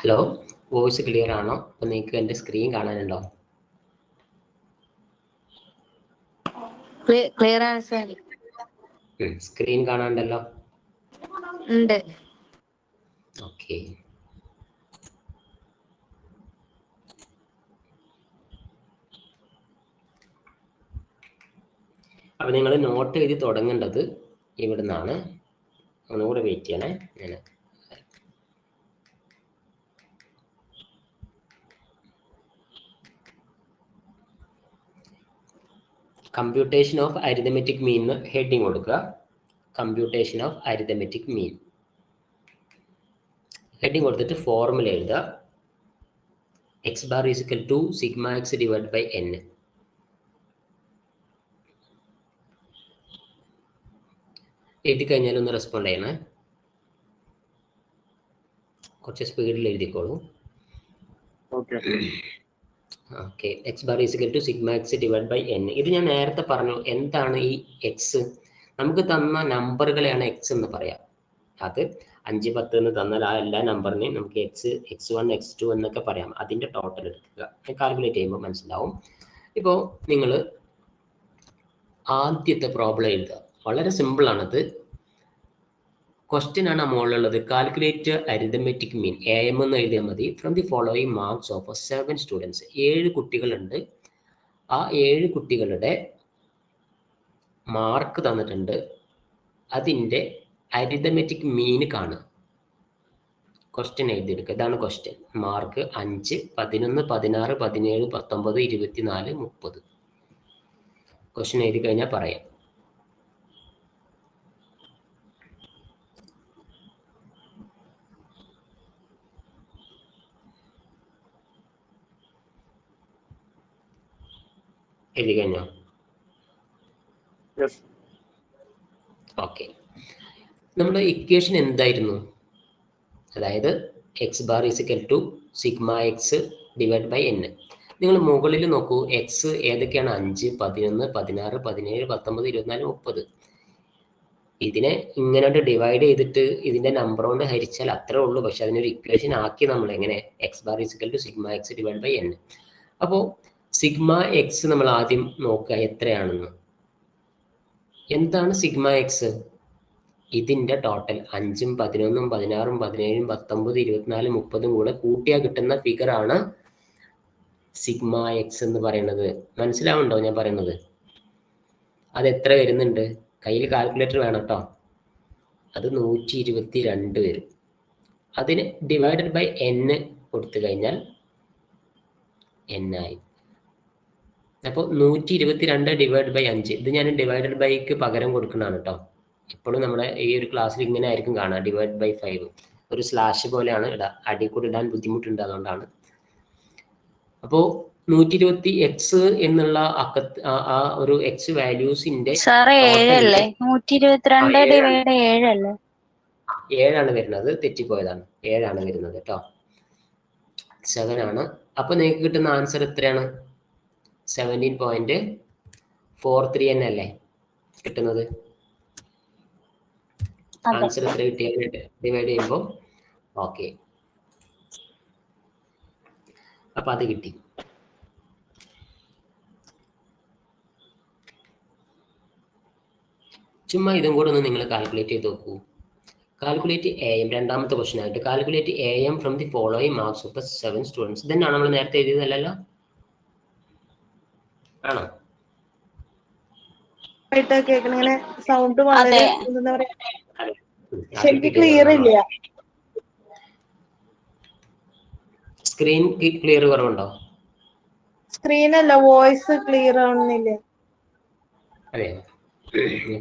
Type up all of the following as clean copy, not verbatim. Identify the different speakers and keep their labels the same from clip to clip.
Speaker 1: Hello, voice clear ആണോ? അപ്പോൾ നിങ്ങൾക്ക് എൻ്റെ സ്ക്രീൻ കാണാനുണ്ടോ?
Speaker 2: ക്ലിയർ ആണ് സാർ.
Speaker 1: സ്ക്രീൻ കാണാനുണ്ടല്ലോ.
Speaker 2: ഉണ്ട്.
Speaker 1: ഓക്കെ. അപ്പോൾ നിങ്ങൾ നോട്ട് എഴുതി തുടങ്ങേണ്ടത് ഇവിടെ നിന്നാണ്. ഒന്നുകൂടെ വെയിറ്റ് ചെയ്യണേ. ഞാൻ computation of arithmetic mean heading കൊടുക്കുക. Computation of arithmetic mean heading കൊടുത്തിട്ട് ഫോർമുല എഴുതുക. X bar is equal to sigma X divide by N. എഴുതി കഴിഞ്ഞാൽ ഒന്ന് റെസ്പോണ്ട് ചെയ്യണേ. കുറച്ച് സ്പീഡിൽ എഴുതിക്കോളൂ. Okay. X bar is equal to sigma X divide by N. ഇത് ഞാൻ നേരത്തെ പറഞ്ഞു. എന്താണ് ഈ എക്സ്? നമുക്ക് തന്ന നമ്പറുകളെയാണ് എക്സ് എന്ന് പറയാം. അത് 5, 10 എന്ന് തന്നാൽ ആ എല്ലാ നമ്പറിനെയും നമുക്ക് x1 x2 എന്നൊക്കെ പറയാം. അതിൻ്റെ ടോട്ടൽ എടുക്കുക. കാൽക്കുലേറ്റ് ചെയ്യുമ്പോൾ മനസ്സിലാവും. ഇപ്പോൾ നിങ്ങൾ ആദ്യത്തെ പ്രോബ്ലം എഴുതുക. വളരെ സിമ്പിളാണത്. ക്വസ്റ്റ്യൻ ആണ് മുകളിലുള്ളത്. കാൽക്കുലേറ്റ് അരിതമെറ്റിക് മീൻ AM എന്ന് എഴുതിയാൽ മതി. From the following marks of 7 students. 7 കുട്ടികളുണ്ട്. ആ 7 കുട്ടികളുടെ മാർക്ക് തന്നിട്ടുണ്ട്. അതിൻ്റെ അരിതമെറ്റിക് മീൻ കാണുക. ക്വസ്റ്റ്യൻ എഴുതിയെടുക്കുക. ഇതാണ് ക്വസ്റ്റ്യൻ. മാർക്ക് 5, 11, 16, 17, 19, 24, 30. ക്വസ്റ്റ്യൻ എഴുതി കഴിഞ്ഞാൽ പറയാം. എഴുതി കഴിഞ്ഞോ? ഓക്കെ. നമ്മുടെ ഇക്വേഷൻ എന്തായിരുന്നു? അതായത് x bar is equal to sigma X divide by n. നിങ്ങൾ മുകളിൽ നോക്കൂ. എക്സ് ഏതൊക്കെയാണ്? 5, 11, 16, 17, 19, 24, 30. ഇതിനെ ഇങ്ങനെ ഡിവൈഡ് ചെയ്തിട്ട് ഇതിന്റെ നമ്പർ കൊണ്ട് ഹരിച്ചാൽ അത്രേ ഉള്ളൂ. പക്ഷെ അതിനൊരു ഇക്വേഷൻ ആക്കി നമ്മൾ എങ്ങനെ? X bar is equal to sigma X divide by n. അപ്പോൾ സിഗ്മ എക്സ് നമ്മൾ ആദ്യം നോക്കുക എത്രയാണെന്ന്. എന്താണ് സിഗ്മ എക്സ്? ഇതിന്റെ ടോട്ടൽ 5ഉം 11ഉം 16ഉം 17ഉം 19, 24, 30 കൂടെ കൂട്ടിയാൽ കിട്ടുന്ന ഫിഗർ ആണ് സിഗ്മ എക്സ് എന്ന് പറയുന്നത്. മനസ്സിലാവുന്നുണ്ടോ ഞാൻ പറയുന്നത്? അത് എത്ര വരുന്നുണ്ട്? കയ്യിൽ കാൽക്കുലേറ്റർ വേണം കേട്ടോ. അത് 122 വരും. അതിന് ഡിവൈഡഡ് ബൈ n കൊടുത്തു കഴിഞ്ഞാൽ n ആയി. അപ്പോൾ 122 ഡിവൈഡ് ബൈ 5. ഇത് ഞാൻ ഡിവൈഡഡ് ബൈക്ക് പകരം കൊടുക്കുന്നതാണ് കേട്ടോ. ഇപ്പോഴും നമ്മുടെ ഈ ഒരു ക്ലാസ്സിൽ ഇങ്ങനെ ആയിരിക്കും കാണുക. ഡിവൈഡ് ബൈ 5 ഒരു സ്ലാഷ് പോലെയാണ് ഇടുക. അടി കൂടി ഇടാൻ ബുദ്ധിമുട്ടുണ്ട്, അതുകൊണ്ടാണ്. അപ്പോൾ 120 എക്സ് എന്നുള്ള ആ ഒരു എക്സ് വാല്യൂസിന്റെ 7 വരുന്നത്. തെറ്റിപ്പോയതാണ്. 7 വരുന്നത് കേട്ടോ. 7 ആണ്. അപ്പൊ നിങ്ങൾക്ക് കിട്ടുന്ന ആൻസർ എത്രയാണ്? 17.43 എന്നല്ലേ കിട്ടുന്നത്? ആൻസർ എത്ര കിട്ടിയാൽ ഡിവൈഡ് ചെയ്യുമ്പോൾ? ഓക്കെ. അപ്പൊ അത് കിട്ടി. ചുമ്മാ ഇതും കൂടെ ഒന്ന് നിങ്ങൾ കാൽക്കുലേറ്റ് ചെയ്ത് നോക്കൂ. കാൽക്കുലേറ്റ് AM, രണ്ടാമത്തെ ക്വസ്റ്റൻ ആയിട്ട് calculate AM from the following marks of 7 students. ഇതന്നെയാണ് നമ്മൾ നേരത്തെ എഴുതിയതല്ലോ? ആണോ?
Speaker 3: സൗണ്ട് വളരെ എന്താ പറയാ, ശരിക്കും ക്ലിയർ ഇല്ല.
Speaker 1: സ്ക്രീൻ ക്ലിയർ കുറവുണ്ടോ?
Speaker 3: സ്ക്രീനല്ല, വോയിസ് ക്ലിയർ ആവുന്നില്ല.
Speaker 1: അതെ,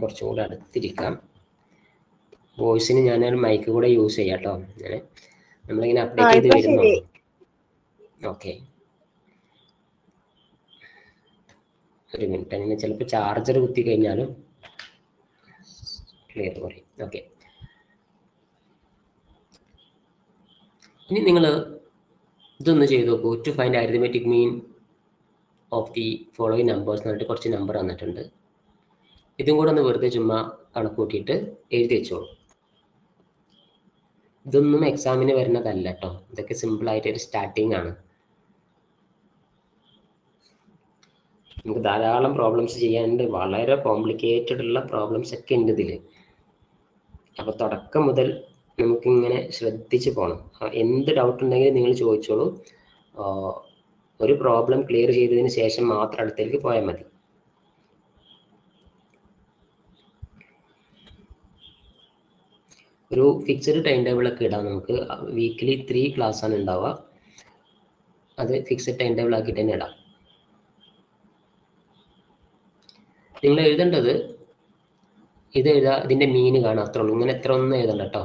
Speaker 1: കുറച്ചും കൂടെ അടുത്തിരിക്കാം. വോയിസിന് ഞാനൊരു മൈക്ക് കൂടെ യൂസ് ചെയ്യാം കേട്ടോ. നമ്മളിങ്ങനെ അപ്ഡേറ്റ് ചെയ്ത് വരുന്നു. ഓക്കെ, ഒരു മിനിറ്റ്. അങ്ങനെ ചിലപ്പോൾ ചാർജർ കുത്തി കഴിഞ്ഞാലും ക്ലിയർ കുറയും. ഓക്കെ, ഇനി നിങ്ങൾ ഇതൊന്ന് ചെയ്ത് നോക്കൂ. To find arithmetic mean of the following numbers എന്ന് പറഞ്ഞിട്ട് കുറച്ച് നമ്പർ തന്നിട്ടുണ്ട്. ഇതും കൂടെ ഒന്ന് വെറുതെ ചുമ്മാ കണക്ക് കൂട്ടിയിട്ട് എഴുതി വെച്ചോളൂ. ഇതൊന്നും എക്സാമിന് വരുന്നതല്ല കേട്ടോ. ഇതൊക്കെ സിമ്പിൾ ആയിട്ട് ഒരു സ്റ്റാർട്ടിങ് ആണ്. നമുക്ക് ധാരാളം പ്രോബ്ലംസ് ചെയ്യാനുണ്ട്. വളരെ കോംപ്ലിക്കേറ്റഡ് ഉള്ള പ്രോബ്ലംസ് ഒക്കെ ഉണ്ട് ഇതിൽ. അപ്പോൾ തുടക്കം മുതൽ നമുക്കിങ്ങനെ ശ്രദ്ധിച്ച് പോകണം. എന്ത് ഡൗട്ട് ഉണ്ടെങ്കിലും നിങ്ങൾ ചോദിച്ചോളൂ. ഒരു പ്രോബ്ലം ക്ലിയർ ചെയ്തതിന് ശേഷം മാത്രം അടുത്തേക്ക് പോയാൽ മതി. ഒരു ഫിക്സഡ് ടൈം ടേബിൾ ഒക്കെ ഇടാം നമുക്ക്. വീക്കിലി 3 ക്ലാസ് ആണ് ഉണ്ടാവുക. അത് ഫിക്സഡ് ടൈം ടേബിൾ ആക്കിയിട്ട് തന്നെ ഇടാം. നിങ്ങൾ എഴുതേണ്ടത് ഇത് എഴുതുക, ഇതിന്റെ മീന് കാണാം, അത്ര ഉള്ളൂ. ഇങ്ങനെ എത്ര ഒന്നും എഴുതണ്ട കേട്ടോ.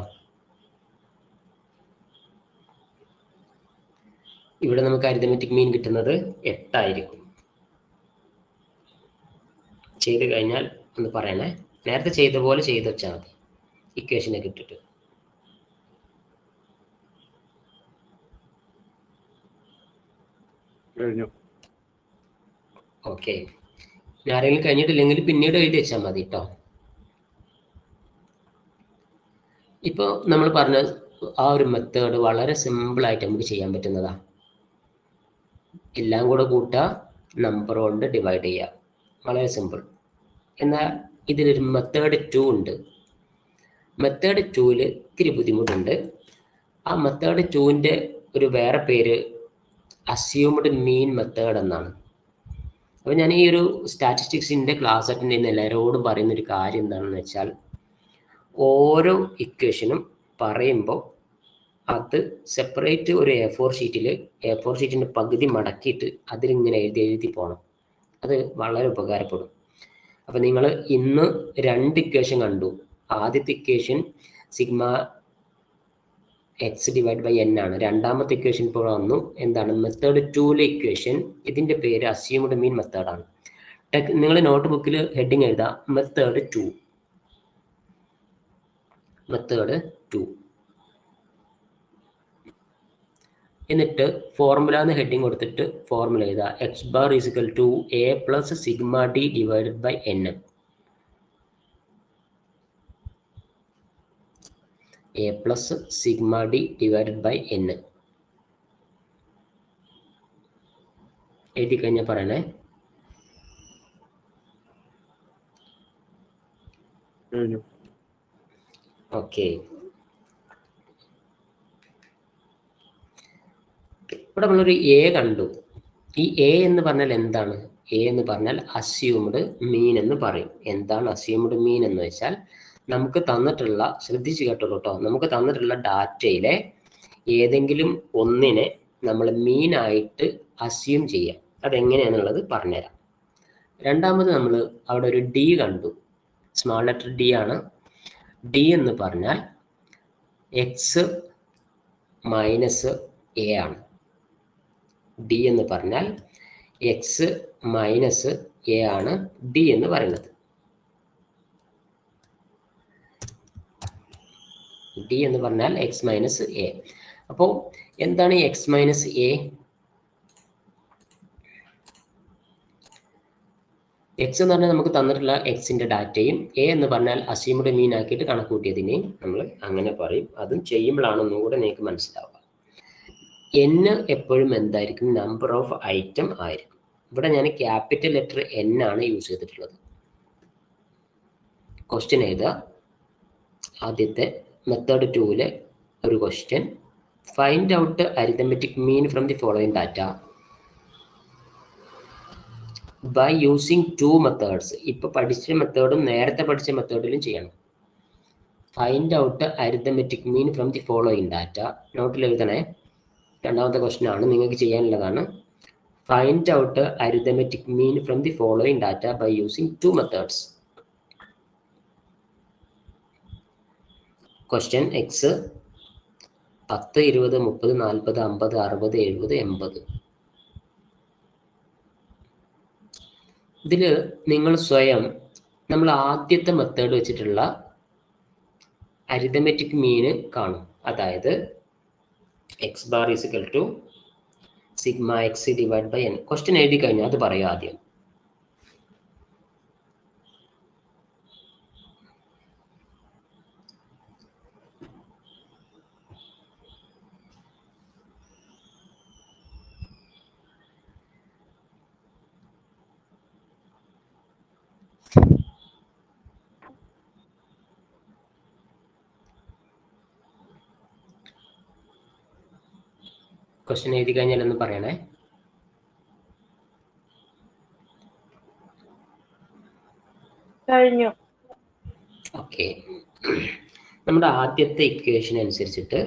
Speaker 1: ഇവിടെ നമുക്ക് അരിതമെറ്റിക് മീൻ കിട്ടുന്നത് 8 ആയിരിക്കും. ചെയ്ത് കഴിഞ്ഞാൽ ഒന്ന് പറയണേ. നേരത്തെ ചെയ്ത പോലെ ചെയ്ത് വെച്ചാൽ മതി, ഇക്വേഷനൊക്കെ ഇട്ടിട്ട്. ഓക്കെ, ആരെങ്കിലും കഴിഞ്ഞിട്ടില്ലെങ്കിൽ പിന്നീട് എഴുതി വെച്ചാൽ മതി കേട്ടോ. ഇപ്പോൾ നമ്മൾ പറഞ്ഞ ആ ഒരു മെത്തേഡ് വളരെ സിമ്പിളായിട്ട് നമുക്ക് ചെയ്യാൻ പറ്റുന്നതാണ്. എല്ലാം കൂടെ കൂട്ടുക, നമ്പർ കൊണ്ട് ഡിവൈഡ് ചെയ്യുക, വളരെ സിമ്പിൾ. എന്നാൽ ഇതിലൊരു മെത്തേഡ് 2 ഉണ്ട്. മെത്തേഡ് 2ൽ ഇത്തിരി ബുദ്ധിമുട്ടുണ്ട്. ആ മെത്തേഡ് 2ൻ്റെ ഒരു വേറെ പേര് അസ്യൂംഡ് മീൻ മെത്തേഡ് എന്നാണ്. അപ്പോൾ ഞാൻ ഈ ഒരു സ്റ്റാറ്റിസ്റ്റിക്സിൻ്റെ ക്ലാസ് അറ്റൻഡ് ചെയ്യുന്ന എല്ലാവരോടും പറയുന്നൊരു കാര്യം എന്താണെന്ന് വെച്ചാൽ, ഓരോ ഇക്വേഷനും പറയുമ്പോൾ അത് സെപ്പറേറ്റ് ഒരു A4 ഷീറ്റിൽ A4 ഷീറ്റിൻ്റെ പകുതി മടക്കിയിട്ട് അതിലിങ്ങനെ എഴുതി പോകണം. അത് വളരെ ഉപകാരപ്പെടും. അപ്പോൾ നിങ്ങൾ ഇന്ന് 2 ഇക്വേഷൻ കണ്ടു. ആദ്യത്തെ equation sigma X divide by n ആണ്. രണ്ടാമത്തെ ഇക്വേഷൻ ഇപ്പോൾ വന്നു. എന്താണ്? മെത്തേഡ് 2ലെ ഇക്വേഷൻ. ഇതിൻ്റെ പേര് അസ്യൂംഡ് മീൻ മെത്തേഡാണ്. നിങ്ങൾ നോട്ട് ബുക്കിൽ ഹെഡിങ് എഴുതാം, മെത്തേഡ് 2. മെത്തേഡ് 2 എന്നിട്ട് ഫോർമുല എന്ന് ഹെഡിങ് കൊടുത്തിട്ട് ഫോർമുല എഴുതുക. X bar is equal to a plus sigma D divided by n. A plus sigma D divided by n എഴുതി കഴിഞ്ഞാൽ പറയണേ. ഓക്കെ, ഇവിടെ നമ്മളൊരു എ കണ്ടു. ഈ എ എന്ന് പറഞ്ഞാൽ എന്താണ്? എ എന്ന് പറഞ്ഞാൽ അസ്യൂംഡ് മീൻ എന്ന് പറയും. എന്താണ് അസ്യൂംഡ് മീൻ എന്ന് വെച്ചാൽ, നമുക്ക് തന്നിട്ടുള്ള, ശ്രദ്ധിച്ച് കേട്ടോളൂ കേട്ടോ, നമുക്ക് തന്നിട്ടുള്ള ഡാറ്റയിലെ ഏതെങ്കിലും ഒന്നിനെ നമ്മൾ മീനായിട്ട് അസ്യൂം ചെയ്യാം. അതെങ്ങനെയാണെന്നുള്ളത് പറഞ്ഞുതരാം. രണ്ടാമത് നമ്മൾ അവിടെ ഒരു ഡി കണ്ടു. സ്മോൾ ലെറ്റർ ഡി ആണ്. ഡി എന്ന് പറഞ്ഞാൽ എക്സ് മൈനസ് എ ആണ്. ഡി എന്ന് പറഞ്ഞാൽ എക്സ് മൈനസ് എ ആണ് ഡി എന്ന് പറയുന്നത്. ഡി എന്ന് പറഞ്ഞാൽ എക്സ് മൈനസ് എ. അപ്പോൾ എന്താണ് ഈ എക്സ് മൈനസ് എ? എക്സ് എന്ന് പറഞ്ഞാൽ നമുക്ക് തന്നിട്ടുള്ള എക്സിന്റെ ഡാറ്റയും, എ എന്ന് പറഞ്ഞാൽ അസ്യൂംഡ് മീൻ ആക്കിയിട്ട് കണക്കൂട്ടിയതിനെയും നമ്മൾ അങ്ങനെ പറയും. അതും ചെയ്യുമ്പോഴാണ് ഒന്നും കൂടെ നിങ്ങൾക്ക് മനസ്സിലാവുക. n എപ്പോഴും എന്തായിരിക്കും? നമ്പർ ഓഫ് ഐറ്റം ആയിരിക്കും. ഇവിടെ ഞാൻ ക്യാപിറ്റൽ ലെറ്റർ n ആണ് യൂസ് ചെയ്തിട്ടുള്ളത്. ക്വസ്റ്റ്യൻ എഴുതുക. ആദ്യത്തെ മെത്തേഡ് 2ലെ ഒരു question, find out arithmetic mean from the following data by using 2 methods. ഇപ്പൊ പഠിച്ച മെത്തേഡും നേരത്തെ പഠിച്ച മെത്തേഡിലും ചെയ്യണം. Find out arithmetic mean from the following data. നോട്ടിൽ എഴുതണേ. രണ്ടാമത്തെ ക്വസ്റ്റ്യൻ ആണ്, നിങ്ങൾക്ക് ചെയ്യാനുള്ളതാണ്. Find out arithmetic mean from the following data by using 2 methods. Question X 10, 20, 30, 40, 50, 60, 70, 80. ഇതിൽ നിങ്ങൾ സ്വയം നമ്മൾ ആദ്യത്തെ മെത്തേഡ് വെച്ചിട്ടുള്ള അരിത്തമെറ്റിക് മീന് കാണും. അതായത് x bar is equal to sigma X divide by n. Question എഴുതി കഴിഞ്ഞാൽ അത് പറയാം ആദ്യം. ക്വസ്റ്റ്യൻ എഴുതി കഴിഞ്ഞാൽ ഒന്ന് പറയണേ.
Speaker 3: കഴിഞ്ഞു.
Speaker 1: ഓക്കെ, നമ്മുടെ ആദ്യത്തെ ഇക്വേഷൻ അനുസരിച്ചിട്ട്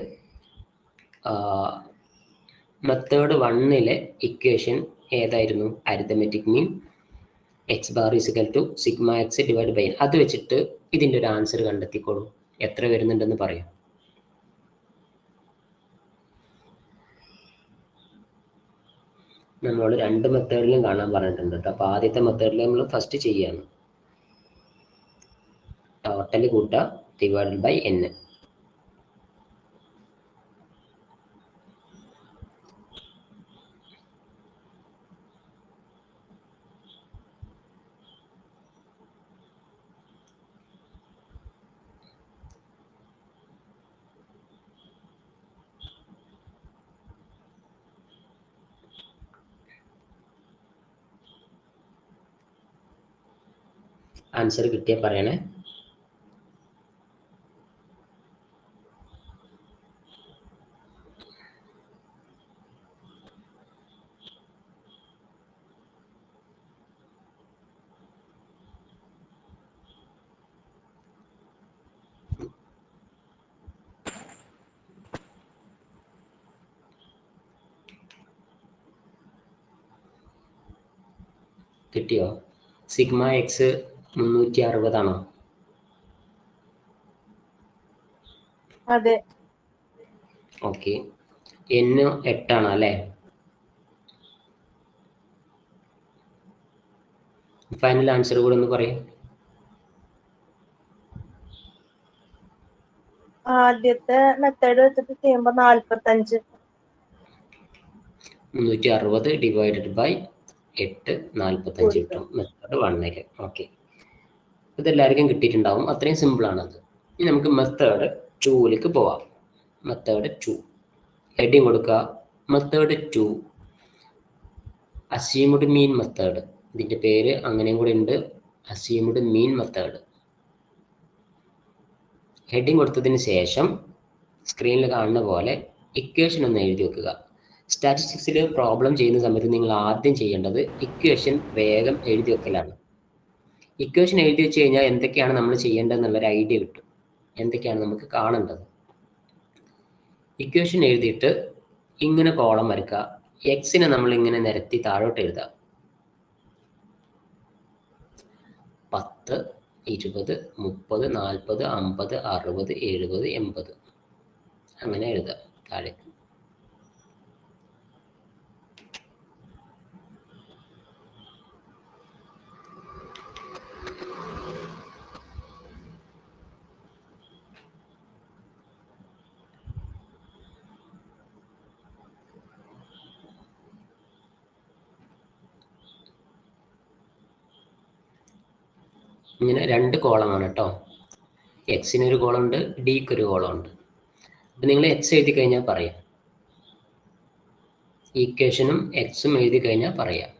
Speaker 1: മെത്തേഡ് 1-ലെ ഇക്വേഷൻ ഏതായിരുന്നു? Arithmetic mean x bar is equal to sigma X divide by. അത് വെച്ചിട്ട് ഇതിൻ്റെ ഒരു ആൻസർ കണ്ടെത്തിക്കോളൂ. എത്ര വരുന്നുണ്ടെന്ന് പറയാം. നമ്മൾ 2 മെത്തേഡിലും കാണാൻ പറഞ്ഞിട്ടുണ്ട് കേട്ടോ. അപ്പോൾ ആദ്യത്തെ മെത്തേഡിൽ നമ്മൾ ഫസ്റ്റ് ചെയ്യാണ്. ടോട്ടൽ കൂട്ടുക ഡിവൈഡ് ബൈ n. ആൻസർ കിട്ടിയാൽ പറയണേ. കിട്ടിയോ? സിഗ്മ എക്സ് 360 ആണോ?
Speaker 3: അതെ.
Speaker 1: ഓക്കെ, n 8 ആണ് അല്ലേ? ഫൈനൽ ആൻസർ കൂടെ ഒന്ന് പറയും.
Speaker 3: ആദ്യത്തെ മെത്തേഡ് വെച്ചിട്ട് ചെയ്യുമ്പോ 45.
Speaker 1: 360 ഡിവൈഡഡ് ബൈ 8 45 കിട്ടും മെത്തേഡ് 1-ല്. ഓക്കെ, ഇതെല്ലാവർക്കും കിട്ടിയിട്ടുണ്ടാവും. അത്രയും സിമ്പിളാണത്. ഇനി നമുക്ക് മെത്തേഡ് 2-ലേക്ക് പോവാം. മെത്തേഡ് 2 ഹെഡിങ് കൊടുക്കുക. മെത്തേഡ് 2 അസ്യൂംഡ് മീൻ മെത്തേഡ്. ഇതിൻ്റെ പേര് അങ്ങനെയും കൂടെ ഉണ്ട്, അസ്യൂംഡ് മീൻ മെത്തേഡ്. ഹെഡിങ് കൊടുത്തതിന് ശേഷം സ്ക്രീനിൽ കാണുന്ന പോലെ ഇക്വേഷൻ ഒന്ന് എഴുതി വെക്കുക. സ്റ്റാറ്റിസ്റ്റിക്സിൽ പ്രോബ്ലം ചെയ്യുന്ന സമയത്ത് നിങ്ങൾ ആദ്യം ചെയ്യേണ്ടത് ഇക്വേഷൻ വേഗം എഴുതി വെക്കലാണ്. ഇക്വേഷൻ എഴുതി വെച്ച് കഴിഞ്ഞാൽ എന്തൊക്കെയാണ് നമ്മൾ ചെയ്യേണ്ടതെന്നുള്ളൊരു ഐഡിയ കിട്ടും, എന്തൊക്കെയാണ് നമുക്ക് കാണേണ്ടത്. ഇക്വേഷൻ എഴുതിയിട്ട് ഇങ്ങനെ കോളം വരയ്ക്കുക. എക്സിനെ നമ്മൾ ഇങ്ങനെ നിരത്തി താഴോട്ട് എഴുതുക. 10, 20, 30, 40, 50, 60, 70, 80 അങ്ങനെ എഴുതുക താഴേക്ക്. ഇങ്ങനെ 2 കോളമാണ് കേട്ടോ. എക്സിനൊരു കോളമുണ്ട്, ഡിക്ക് ഒരു കോളമുണ്ട്. അപ്പം നിങ്ങൾ എക്സ് എഴുതി കഴിഞ്ഞാൽ പറയാം, ഈക്വേഷനും എക്സും എഴുതി കഴിഞ്ഞാൽ പറയാം.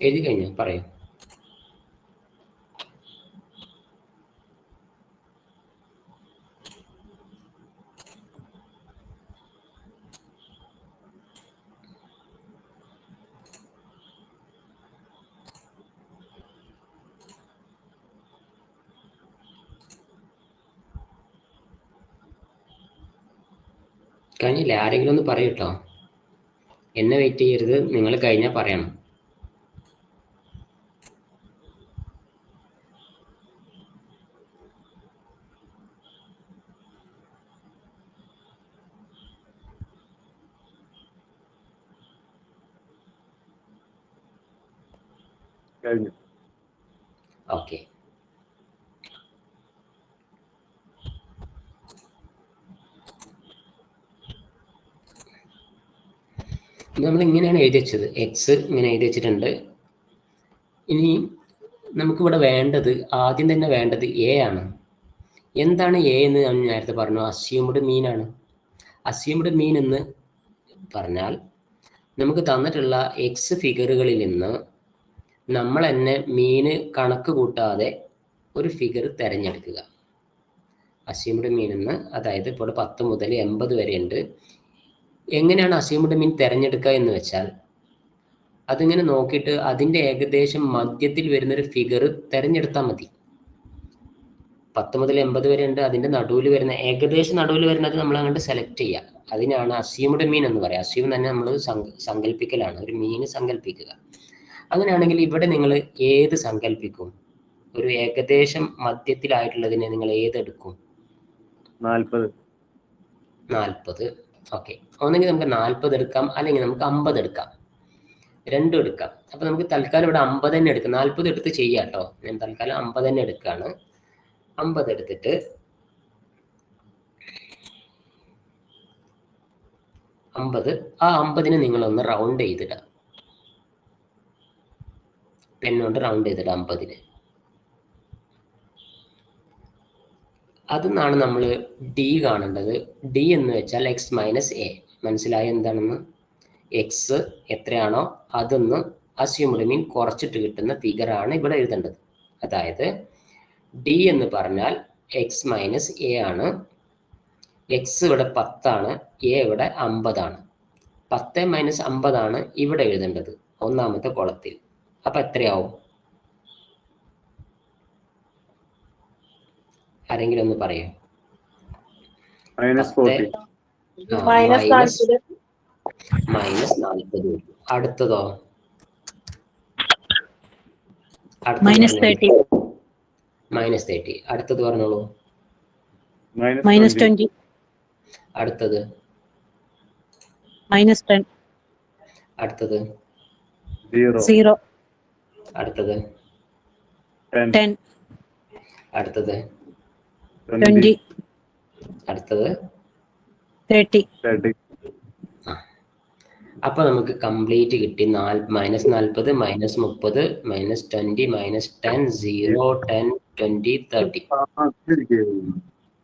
Speaker 1: എഴുതി കഴിഞ്ഞു, പറയൂ. കഴിഞ്ഞില്ലേ? ആരെങ്കിലും ഒന്ന് പറയൂട്ടോ. എന്നെ വെയിറ്റ് ചെയ്യരുത്, നിങ്ങൾ കഴിഞ്ഞാൽ പറയണം. ഓക്കെ. നമ്മൾ ഇങ്ങനെയാണ് എഴുതി വെച്ചത്. എക്സ് ഇങ്ങനെ എഴുതി വെച്ചിട്ടുണ്ട്. ഇനി നമുക്കിവിടെ വേണ്ടത്, ആദ്യം തന്നെ വേണ്ടത് എ ആണ്. എന്താണ് എ എന്ന് ഞാൻ നേരത്തെ പറഞ്ഞു, അസ്യൂംഡ് മീൻ ആണ്. അസ്യൂംഡ് മീൻ എന്ന് പറഞ്ഞാൽ നമുക്ക് തന്നിട്ടുള്ള എക്സ് ഫിഗറുകളിൽ നിന്ന് നമ്മൾ തന്നെ മീന് കണക്ക് കൂട്ടാതെ ഒരു ഫിഗർ തിരഞ്ഞെടുക്കുക. അസ്യൂംഡ് മീൻ എന്ന്, അതായത് ഇപ്പോൾ 10 മുതൽ 80 വരെ ഉണ്ട്. എങ്ങനെയാണ് അസ്യൂംഡ് മീൻ തിരഞ്ഞെടുക്കുക എന്ന് വെച്ചാൽ, അതിങ്ങനെ നോക്കിയിട്ട് അതിൻ്റെ ഏകദേശം മധ്യത്തിൽ വരുന്നൊരു ഫിഗർ തിരഞ്ഞെടുത്താൽ മതി. 10 മുതൽ 80 വരെ ഉണ്ട്. അതിൻ്റെ നടുവിൽ വരുന്ന, ഏകദേശം നടുവിൽ വരുന്നത് നമ്മൾ അങ്ങോട്ട് സെലക്ട് ചെയ്യുക. അതിനാണ് അസ്യൂംഡ് മീൻ എന്ന് പറയുക. അസ്യൂം തന്നെ നമ്മൾ സങ്കല്പിക്കലാണ്, ഒരു മീൻ സങ്കല്പിക്കുക. അങ്ങനെയാണെങ്കിൽ ഇവിടെ നിങ്ങൾ ഏത് സങ്കല്പിക്കും? ഒരു ഏകദേശം മധ്യത്തിലായിട്ടുള്ളതിനെ നിങ്ങൾ ഏതെടുക്കും? 40. ഓക്കെ, ഒന്നെങ്കിൽ നമുക്ക് 40 എടുക്കാം, അല്ലെങ്കിൽ നമുക്ക് 50 എടുക്കാം. രണ്ടും എടുക്കാം. അപ്പൊ നമുക്ക് തൽക്കാലം ഇവിടെ 50 തന്നെ എടുക്കാം. 40 എടുത്ത് ചെയ്യാം കേട്ടോ. ഞാൻ തൽക്കാലം 50 തന്നെ എടുക്കുകയാണ്. 50 എടുത്തിട്ട് 50, ആ 50നെ നിങ്ങളൊന്ന് റൗണ്ട് ചെയ്തിടുക. പെണ്ണുകൊണ്ട് റൗണ്ട് ചെയ്തിടുക 50നെ. അതെന്നാണ് നമ്മൾ ഡി കാണേണ്ടത്. ഡി എന്ന് വെച്ചാൽ എക്സ് മൈനസ് എ. മനസ്സിലായോ എന്താണെന്ന്? എക്സ് എത്രയാണോ അതൊന്ന് അസ്യൂംഡ് മീൻ കുറച്ചിട്ട് കിട്ടുന്ന ഫിഗറാണ് ഇവിടെ എഴുതേണ്ടത്. അതായത് ഡി എന്ന് പറഞ്ഞാൽ എക്സ് മൈനസ് എ ആണ്. എക്സ് ഇവിടെ 10 ആണ്, എ ഇവിടെ 50 ആണ്. 10 മൈനസ് 50 ആണ് ഇവിടെ എഴുതേണ്ടത്, ഒന്നാമത്തെ കോളത്തിൽ. അപ്പൊ എത്രയാവും? ആരെങ്കിലും ഒന്ന് പറയൂ. മൈനസ് 40. അടുത്തതോ?
Speaker 4: മൈനസ് 30.
Speaker 1: അടുത്തത് പറഞ്ഞോളൂ.
Speaker 4: മൈനസ് 20.
Speaker 1: അടുത്തത്?
Speaker 4: മൈനസ് 10.
Speaker 1: അടുത്തത്?
Speaker 4: 0.
Speaker 1: അടുത്തത്?
Speaker 4: 10.
Speaker 1: അടുത്തത്?
Speaker 4: 20.
Speaker 1: അടുത്തത്?
Speaker 4: 30.
Speaker 1: അപ്പൊ നമുക്ക് കംപ്ലീറ്റ് കിട്ടി. Minus 40, minus 30, minus 20, minus 10, 0, 10, 20, 30.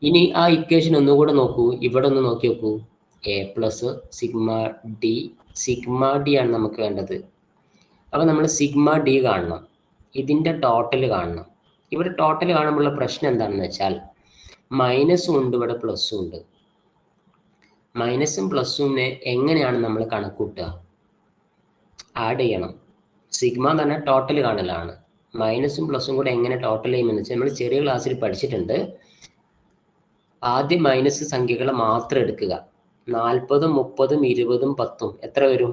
Speaker 1: ഇനി ആ ഇക്വേഷൻ ഒന്നുകൂടെ നോക്കൂ. ഇവിടെ ഒന്ന് നോക്കി നോക്കൂ. എ പ്ലസ് സിഗ്മ ഡി ആണ് നമുക്ക് വേണ്ടത്. അപ്പൊ നമ്മൾ സിഗ്മ ഡി കാണണം, ഇതിന്റെ ടോട്ടൽ കാണണം. ഇവിടെ ടോട്ടൽ കാണുമ്പോഴുള്ള പ്രശ്നം എന്താണെന്ന് വെച്ചാൽ, മൈനസും ഉണ്ട്, ഇവിടെ പ്ലസും ഉണ്ട്. മൈനസും പ്ലസും എങ്ങനെയാണ് നമ്മൾ കണക്കൂട്ടുക? ആഡ് ചെയ്യണം. സിഗ്മ എന്ന് പറഞ്ഞാൽ ടോട്ടൽ കാണലാണ്. മൈനസും പ്ലസും കൂടെ എങ്ങനെ ടോട്ടൽ ചെയ്യുമെന്ന് വെച്ചാൽ നമ്മൾ ചെറിയ ക്ലാസ്സിൽ പഠിച്ചിട്ടുണ്ട്. ആദ്യം മൈനസ് സംഖ്യകളെ മാത്രം എടുക്കുക. 40, 30, 20, 10 എത്ര വരും?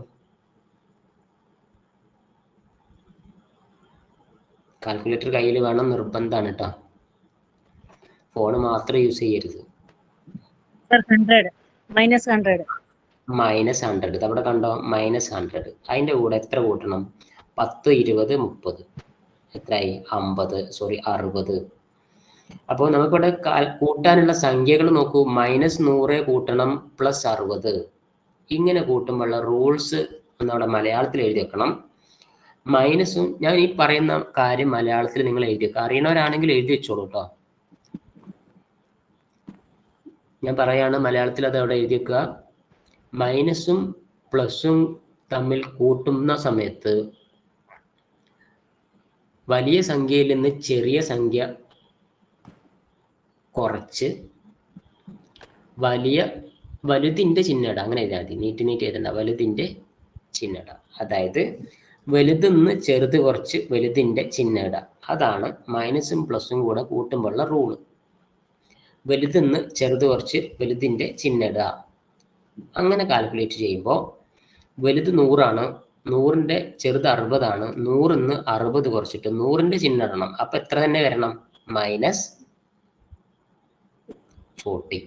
Speaker 1: കാൽക്കുലേറ്റർ കയ്യിൽ വേണം, നിർബന്ധമാണ് കേട്ടോ. ഫോണ് മാത്രം യൂസ് ചെയ്യരുത്.
Speaker 4: മൈനസ് 100.
Speaker 1: അവിടെ കണ്ടോ? മൈനസ് 100. അതിൻ്റെ കൂടെ എത്ര കൂട്ടണം? 10, 20, 30 എത്രയായി? 60. അപ്പോൾ നമുക്കിവിടെ കൂട്ടാനുള്ള സംഖ്യകൾ നോക്കൂ. മൈനസ് 100 കൂട്ടണം പ്ലസ് 60. ഇങ്ങനെ കൂട്ടുമ്പോഴുള്ള റൂൾസ് നമ്മുടെ മലയാളത്തിൽ എഴുതി വെക്കണം. മൈനസും, ഞാൻ ഈ പറയുന്ന കാര്യം മലയാളത്തിൽ നിങ്ങൾ എഴുതി വെക്കുക. അറിയണവരാണെങ്കിൽ എഴുതി വെച്ചോളൂ കേട്ടോ. ഞാൻ പറയാണ് മലയാളത്തിൽ, അത് അവിടെ എഴുതി വെക്കുക. മൈനസും പ്ലസും തമ്മിൽ കൂട്ടുന്ന സമയത്ത് വലിയ സംഖ്യയിൽ നിന്ന് ചെറിയ സംഖ്യ കുറച്ച് വലുതിൻ്റെ ചിഹ്നം ഇടാം. അങ്ങനെ എഴുതാൽ മതി. നീട്ടി എഴുതണ്ട. വലുതിൻ്റെ ചിഹ്നം ഇടാം. അതായത് വലുതിന്ന് ചെറുത് കുറച്ച് വലുതിൻ്റെ ചിഹ്നം ഇടാം. അതാണ് മൈനസും പ്ലസും കൂടെ കൂട്ടുമ്പോഴുള്ള റൂള്. വലുതിന്ന് ചെറുത് കുറച്ച് വലുതിൻ്റെ ചിഹ്നം ഇടുക. അങ്ങനെ കാൽക്കുലേറ്റ് ചെയ്യുമ്പോൾ വലുത് 100 100ൻ്റെ ചെറുത് 60 100ന്ന് 60 കുറച്ചിട്ട് 100ൻ്റെ ചിഹ്നം ഇടണം. അപ്പം എത്ര തന്നെ വരണം? -40.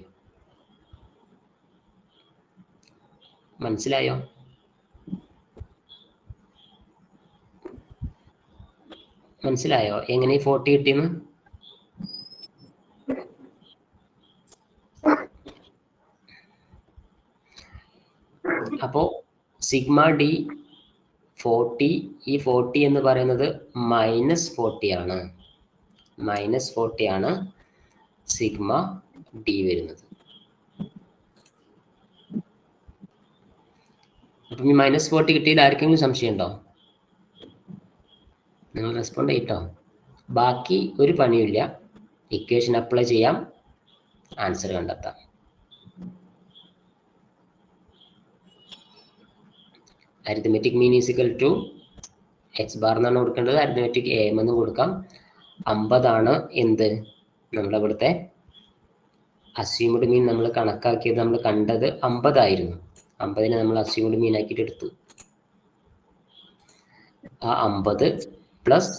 Speaker 1: മനസ്സിലായോ? എങ്ങനെ 40 കിട്ടിയെന്ന്? അപ്പോൾ സിഗ്മ ഡി 40, ഈ 40 എന്ന് പറയുന്നത് -40 ആണ്. -40 ആണ് സിഗ്മ ഡി വരുന്നത്. അപ്പം ഈ -40 കിട്ടിയത് ആർക്കെങ്കിലും സംശയം ഉണ്ടോ? നിങ്ങൾ റെസ്പോണ്ട് ചെയ്യട്ടോ. ബാക്കി ഒരു പണിയില്ല. ഇക്വേഷൻ അപ്ലൈ ചെയ്യാം, ആൻസർ കണ്ടെത്താം. Arithmetic mean is equal to x bar എന്നാണ് കൊടുക്കേണ്ടത്. അരിത്തമെറ്റിക് എം എന്ന് കൊടുക്കാം. 50 എന്ത് നമ്മുടെ ഇവിടുത്തെ അസ്യൂംഡ് മീൻ. നമ്മൾ കണക്കാക്കിയത്, നമ്മൾ കണ്ടത് 50 ആയിരുന്നു. 50നെ നമ്മൾ അസ്യൂംഡ് മീൻ ആക്കിയിട്ട് എടുത്തു. ആ 50 plus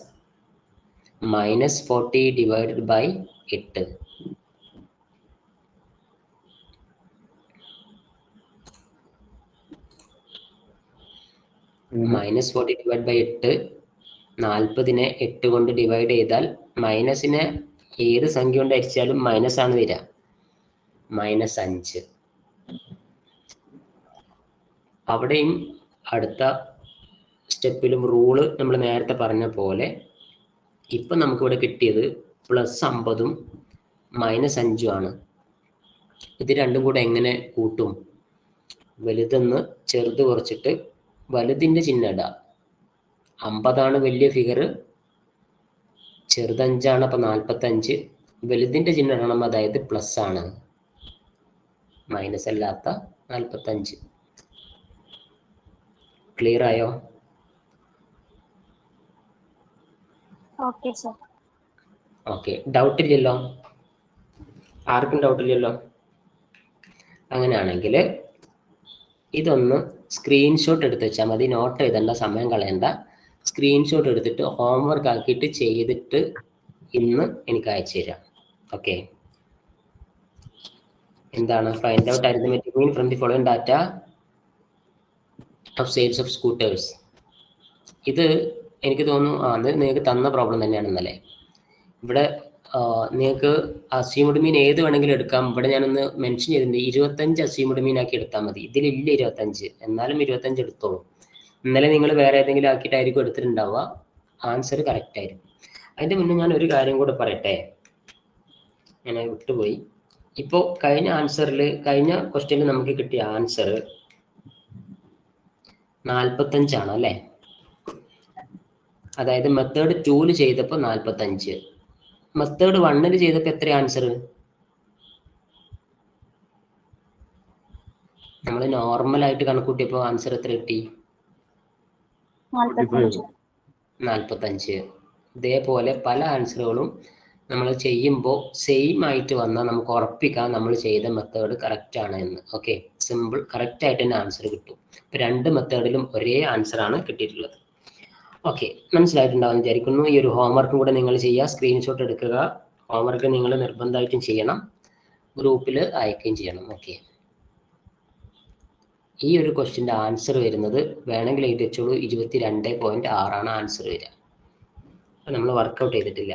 Speaker 1: -40 divided by 8. -40 divide by 8, 40നെ 8 കൊണ്ട് ഡിവൈഡ് ചെയ്താൽ മൈനസിനെ ഏത് സംഖ്യ കൊണ്ട് ഹരിച്ചാലും മൈനസ് ആണ് വരിക. -5. അവിടെയും അടുത്ത സ്റ്റെപ്പിലും റൂള് നമ്മൾ നേരത്തെ പറഞ്ഞ പോലെ ഇപ്പം നമുക്കിവിടെ കിട്ടിയത് +50ഉം -5ഉം ആണ്. ഇത് രണ്ടും കൂടെ എങ്ങനെ കൂട്ടും? വലുതെന്ന് ചെറുത് കുറച്ചിട്ട് വലുതിൻ്റെ ചിഹ്നം ഇടുക. 50 വലിയ ഫിഗർ, ചെറുത് 5 അപ്പം 45. വലുതിൻ്റെ ചിഹ്നം ഇടണം, അതായത് പ്ലസ് ആണ്, മൈനസ് അല്ലാത്ത 45. ക്ലിയർ ആയോ?
Speaker 2: Okay sir.
Speaker 1: ഓക്കെ, ഡൗട്ട് ഇല്ലല്ലോ? ആർക്കും ഡൗട്ട് ഇല്ലല്ലോ? അങ്ങനെയാണെങ്കിൽ ഇതൊന്ന് സ്ക്രീൻഷോട്ട് എടുത്ത് വെച്ചാൽ മതി. നോട്ട് എഴുതേണ്ട, സമയം കളയണ്ട. സ്ക്രീൻഷോട്ട് എടുത്തിട്ട് ഹോംവർക്ക് ആക്കിയിട്ട് ചെയ്തിട്ട് ഇന്ന് എനിക്ക് അയച്ചു തരാം. ഓക്കെ. എന്താണ്? Find out arithmetic mean from the following data of sales of scooters. ഇത് എനിക്ക് തോന്നുന്നു അത് നിങ്ങൾക്ക് തന്ന പ്രോബ്ലം തന്നെയാണ് ഇന്നലെ. ഇവിടെ നിങ്ങൾക്ക് അസ്യൂംഡ് മീൻ ഏത് വേണമെങ്കിലും എടുക്കാം. ഇവിടെ ഞാനൊന്ന് മെൻഷൻ ചെയ്തിട്ടുണ്ട്, 25 അസ്യൂംഡ് മീൻ ആക്കി എടുത്താൽ മതി. ഇതിലില്ല 25, എന്നാലും 25 എടുത്തോളൂ. ഇന്നലെ നിങ്ങൾ വേറെ ഏതെങ്കിലും ആക്കിയിട്ടായിരിക്കും എടുത്തിട്ടുണ്ടാവുക. ആൻസർ കറക്റ്റ് ആയിരിക്കും. അതിൻ്റെ മുന്നേ ഞാൻ ഒരു കാര്യം കൂടെ പറയട്ടെ, ഞാൻ വിട്ടുപോയി. ഇപ്പോൾ കഴിഞ്ഞ ക്വസ്റ്റ്യനിൽ നമുക്ക് കിട്ടിയ ആൻസർ 45 ആണ് അല്ലേ? അതായത് മെത്തേഡ് 2 ചെയ്തപ്പോൾ 45, മെത്തേഡ് 1 ചെയ്തപ്പോൾ എത്ര ആൻസർ? നമ്മൾ നോർമലായിട്ട് കണക്കൂട്ടിയപ്പോൾ ആൻസർ എത്ര കിട്ടി? 45. ഇതേപോലെ പല ആൻസറുകളും നമ്മൾ ചെയ്യുമ്പോൾ സെയിം ആയിട്ട് വന്നാൽ നമുക്ക് ഉറപ്പിക്കാം നമ്മൾ ചെയ്ത മെത്തേഡ് കറക്റ്റ് ആണ് എന്ന്. ഓക്കെ, സിമ്പിൾ, കറക്റ്റ് ആയിട്ട് തന്നെ ആൻസർ കിട്ടും. ഇപ്പം 2 മെത്തേഡിലും ഒരേ ആൻസർ ആണ് കിട്ടിയിട്ടുള്ളത്. ഓക്കെ, മനസ്സിലായിട്ടുണ്ടാവും വിചാരിക്കുന്നു. ഈ ഒരു ഹോംവർക്കും കൂടെ നിങ്ങൾ ചെയ്യുക, സ്ക്രീൻഷോട്ട് എടുക്കുക. ഹോംവർക്ക് നിങ്ങൾ നിർബന്ധമായിട്ടും ചെയ്യണം, ഗ്രൂപ്പിൽ അയക്കുകയും ചെയ്യണം. ഓക്കെ, ഈ ഒരു ക്വസ്റ്റ്യൻ്റെ ആൻസർ വരുന്നത് വേണമെങ്കിൽ എഴുതി വെച്ചോളൂ, 22.6 ആണ് ആൻസർ വരിക. അപ്പം നമ്മൾ വർക്കൗട്ട് ചെയ്തിട്ടില്ല.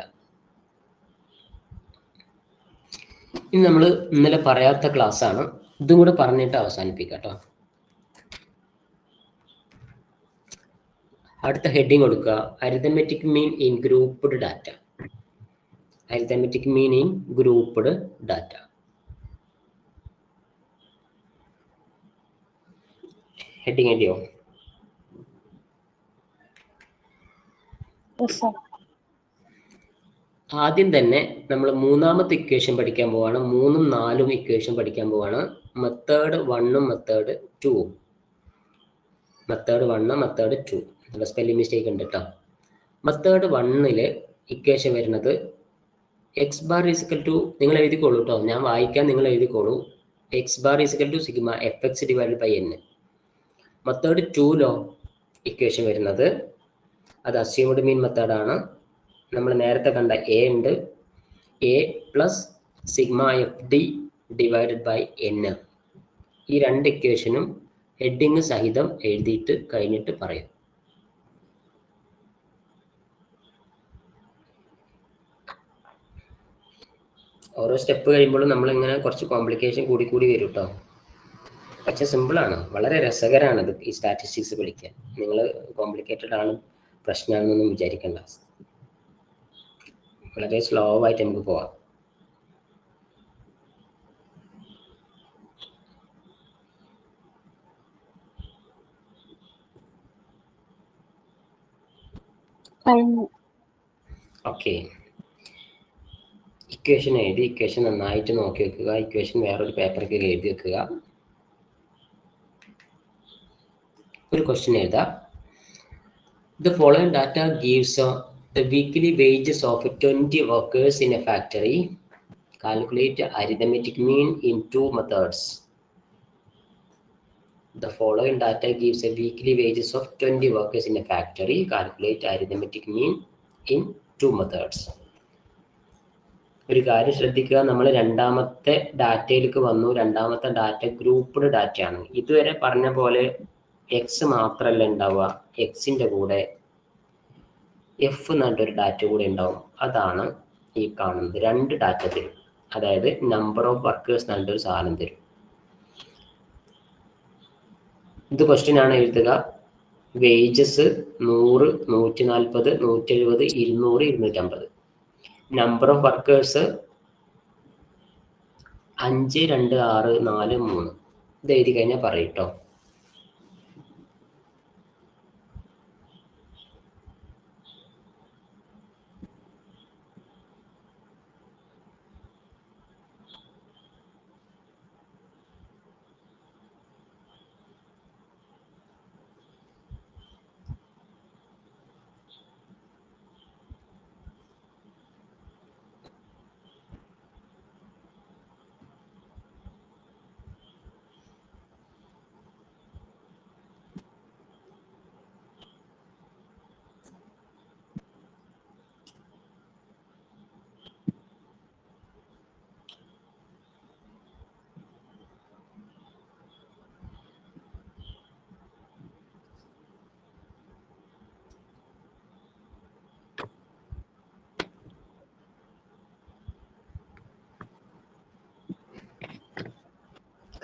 Speaker 1: ഇനി നമ്മൾ ഇന്നലെ പറയാത്ത ക്ലാസ് ആണ്, ഇതും കൂടെ പറഞ്ഞിട്ട് അവസാനിപ്പിക്കാം കേട്ടോ. അടുത്ത ഹെഡിങ് കൊടുക്കുക, arithmetic mean in grouped data. Arithmetic mean in grouped data. Heading എഴുതിയോ?
Speaker 2: Yes, sir.
Speaker 1: ആദ്യം തന്നെ നമ്മൾ മൂന്നാമത്തെ ഇക്വേഷൻ പഠിക്കാൻ പോവാണ്. 3ഉം 4ഉം ഇക്വേഷൻ പഠിക്കാൻ പോവാണ്. മെത്തേഡ് 1ഉം മെത്തേഡ് 2ഉം. മെത്തേഡ് 1 മെത്തേഡ് 2 സ്പെല്ലിംഗ് മിസ്റ്റേക്ക് ഉണ്ട് കേട്ടോ. മെത്തേഡ് 1 ഇക്വേഷൻ വരുന്നത് എക്സ് ബാർ ഈസിക്കൽ ടു, നിങ്ങൾ എഴുതിക്കോളൂ കേട്ടോ, ഞാൻ വായിക്കാൻ, നിങ്ങൾ എഴുതിക്കോളൂ. X bar is equal to sigma F X divide by N. Method 2 equation വരുന്നത്, അത് അസ്യൂംഡ് മീൻ മെത്തേഡാണ്. നമ്മൾ നേരത്തെ കണ്ട എ ഉണ്ട്, a plus sigma f d divided by n. ഈ രണ്ട് ഇക്വേഷനും ഹെഡിങ് സഹിതം എഴുതിയിട്ട് കഴിഞ്ഞിട്ട് പറയാം. ഓരോ സ്റ്റെപ്പ് കഴിയുമ്പോഴും നമ്മളിങ്ങനെ കുറച്ച് കോംപ്ലിക്കേഷൻ കൂടി കൂടി വരും കേട്ടോ. പക്ഷെ സിമ്പിളാണ്, വളരെ രസകരമാണത് ഈ സ്റ്റാറ്റിസ്റ്റിക്സ് പഠിക്കാൻ. നിങ്ങൾ കോംപ്ലിക്കേറ്റഡ് ആണ്, പ്രശ്നമാണെന്നൊന്നും വിചാരിക്കേണ്ട. വളരെ സ്ലോ ആയിട്ട് നമുക്ക് പോവാം. ഓക്കെ, ഇക്വേഷൻ എഴുതി, ഇക്വേഷൻ നന്നായിട്ട് നോക്കി വെക്കുക. ഇക്വേഷൻ വേറൊരു പേപ്പറിൽ എഴുതി വെക്കുക. ഒരു ക്വസ്റ്റ്യൻ എഴുതാം. The following data gives the weekly wages of 20 workers in a factory. Calculate arithmetic mean in 2 methods. The following data gives a weekly wages of 20 workers in a factory. Calculate arithmetic mean in 2 methods. ഒരു കാര്യം ശ്രദ്ധിക്കുക, നമ്മൾ രണ്ടാമത്തെ ഡാറ്റയിലേക്ക് വന്നു. രണ്ടാമത്തെ data grouped ഡാറ്റയാണ്. ഇതുവരെ പറഞ്ഞ പോലെ എക്സ് മാത്രമല്ല ഉണ്ടാവുക, എക്സിൻ്റെ കൂടെ എഫ് എന്നൊരു ഡാറ്റ കൂടെ ഉണ്ടാവും. അതാണ് ഈ കാണുന്നത്. 2 ഡാറ്റ തരും, അതായത് നമ്പർ ഓഫ് വർക്കേഴ്സ് എന്നൊരു സാധനം തരും. ഇത് ക്വസ്റ്റ്യൻ ആണ് എഴുതുക. വേജസ് 100, 140, 170, 200, 250. Number of workers 5, 2, 6, 4, 3. ഇത് എഴുതി കഴിഞ്ഞാൽ പറയും കേട്ടോ.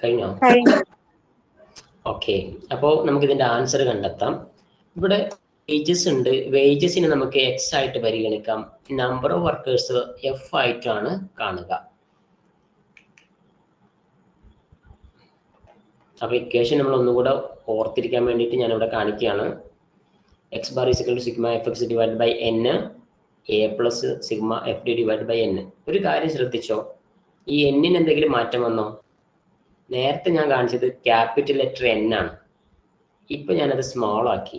Speaker 1: കഴിഞ്ഞോ? ഓക്കെ, അപ്പോൾ നമുക്ക് ഇതിന്റെ ആൻസർ കണ്ടെത്താം. ഇവിടെ വേജസ് ഉണ്ട്. വേജസിന് നമുക്ക് എക്സ് ആയിട്ട് പരിഗണിക്കാം. നമ്പർ ഓഫ് വർക്കേഴ്സ് എഫ് ആയിട്ടാണ് കാണുക. അപ്പൊ ഇക്വേഷൻ നമ്മൾ ഒന്നുകൂടെ ഓർത്തിരിക്കാൻ വേണ്ടിയിട്ട് ഞാൻ ഇവിടെ കാണിക്കുകയാണ്. X bar is equal to sigma F X divide by n, a plus sigma f d divide by n. ഒരു കാര്യം ശ്രദ്ധിച്ചോ, ഈ എന്നിന് എന്തെങ്കിലും മാറ്റം വന്നോ? നേരത്തെ ഞാൻ കാണിച്ചത് ക്യാപിറ്റൽ ലെറ്റർ എൻ ആണ്, ഇപ്പൊ ഞാനത് സ്മോൾ ആക്കി.